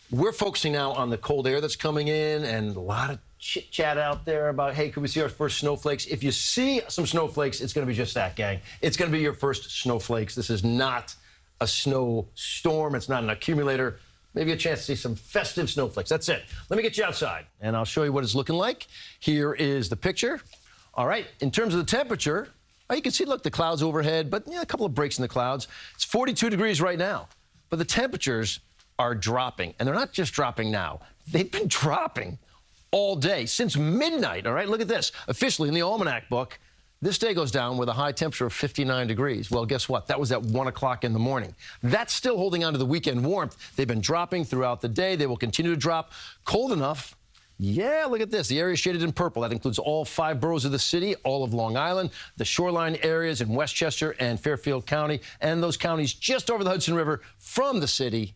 We're focusing now on the cold air that's coming in and a lot of chit-chat out there about, hey, could we see our first snowflakes? If you see some snowflakes, it's going to be just that, gang. It's going to be your first snowflakes. This is not a snowstorm. It's not an accumulator. Maybe a chance to see some festive snowflakes. That's it. Let me get you outside, and I'll show you what it's looking like. Here is the picture. All right, in terms of the temperature, you can see, look, the clouds overhead, but a couple of breaks in the clouds. It's 42 degrees right now, but the temperatures are dropping, and they're not just dropping now. They've been dropping all day since midnight. All right, look at this. Officially in the almanac book, this day goes down with a high temperature of 59 degrees. Well, guess what? That was at 1 o'clock in the morning. That's still holding on to the weekend warmth. They've been dropping throughout the day. They will continue to drop. Cold enough. Yeah, look at this. The area is shaded in purple. That includes all 5 boroughs of the city, all of Long Island, the shoreline areas in Westchester and Fairfield County, and those counties just over the Hudson River from the city.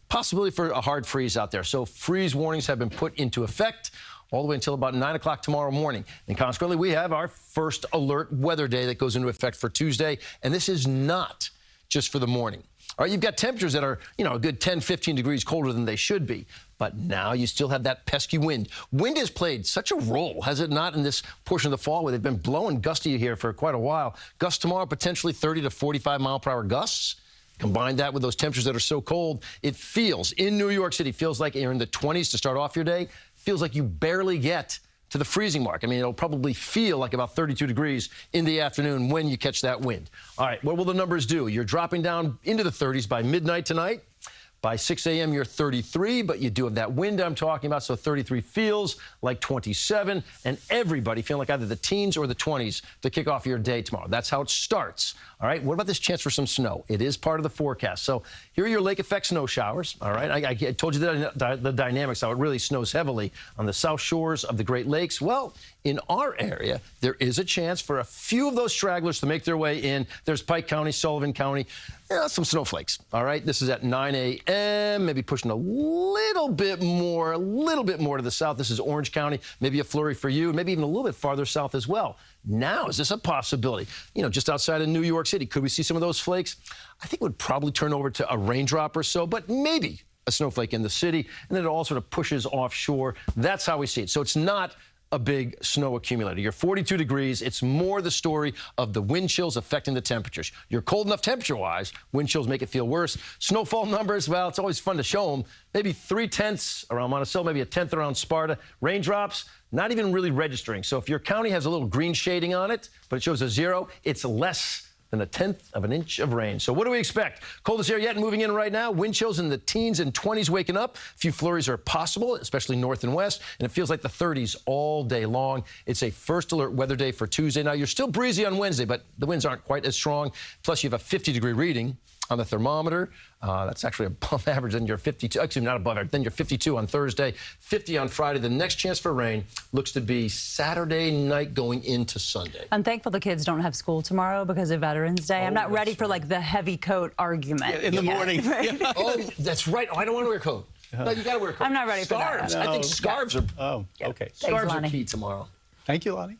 Possibility for a hard freeze out there. So freeze warnings have been put into effect all the way until about 9 o'clock tomorrow morning. And consequently, we have our first alert weather day that goes into effect for Tuesday. And this is not just for the morning. All right, you've got temperatures that are, a good 10, 15 degrees colder than they should be. But now you still have that pesky wind. Wind has played such a role, has it not, in this portion of the fall where they've been blowing gusty here for quite a while. Gusts tomorrow, potentially 30 to 45 mile per hour gusts. Combine that with those temperatures that are so cold, it feels, in New York City, feels like you're in the 20s to start off your day. Feels like you barely get to the freezing mark. I mean, it'll probably feel like about 32 degrees in the afternoon when you catch that wind. All right, what will the numbers do? You're dropping down into the 30s by midnight tonight. By 6 a.m., you're 33, but you do have that wind I'm talking about, so 33 feels like 27, and everybody feeling like either the teens or the 20s to kick off your day tomorrow. That's how it starts. All right, what about this chance for some snow? It is part of the forecast. So here are your lake effect snow showers. All right, I told you the dynamics, how it really snows heavily on the south shores of the Great Lakes. Well, in our area, there is a chance for a few of those stragglers to make their way in. There's Pike County, Sullivan County, some snowflakes. All right, this is at 9 a.m., maybe pushing a little bit more to the south. This is Orange County, maybe a flurry for you, maybe even a little bit farther south as well. Now, is this a possibility? Just outside of New York City, could we see some of those flakes? I think it would probably turn over to a raindrop or so, but maybe a snowflake in the city, and then it all sort of pushes offshore. That's how we see it. So it's not a big snow accumulator. You're 42 degrees. It's more the story of the wind chills affecting the temperatures. You're cold enough temperature-wise. Wind chills make it feel worse. Snowfall numbers, well, it's always fun to show them. Maybe 3/10 around Monticello, maybe a 10th around Sparta. Raindrops, not even really registering. So if your county has a little green shading on it, but it shows a 0, it's less than 1/10 of an inch of rain. So what do we expect? Coldest air yet moving in right now. Wind chills in the teens and 20s waking up. A few flurries are possible, especially north and west. And it feels like the 30s all day long. It's a first alert weather day for Tuesday. Now, you're still breezy on Wednesday, but the winds aren't quite as strong. Plus, you have a 50-degree reading on the thermometer. That's actually above average. Then you're 52. Actually, not above average. Then you're 52 on Thursday, 50 on Friday. The next chance for rain looks to be Saturday night going into Sunday. I'm thankful the kids don't have school tomorrow because of Veterans Day. I'm not ready for like the heavy coat argument. In the morning. Right? Oh, that's right. Oh, I don't want to wear a coat. No, you got to wear a coat. I'm not ready for that. Scarves. I think scarves are. Oh, okay. Scarves Lonnie. are key tomorrow. Thank you, Lonnie.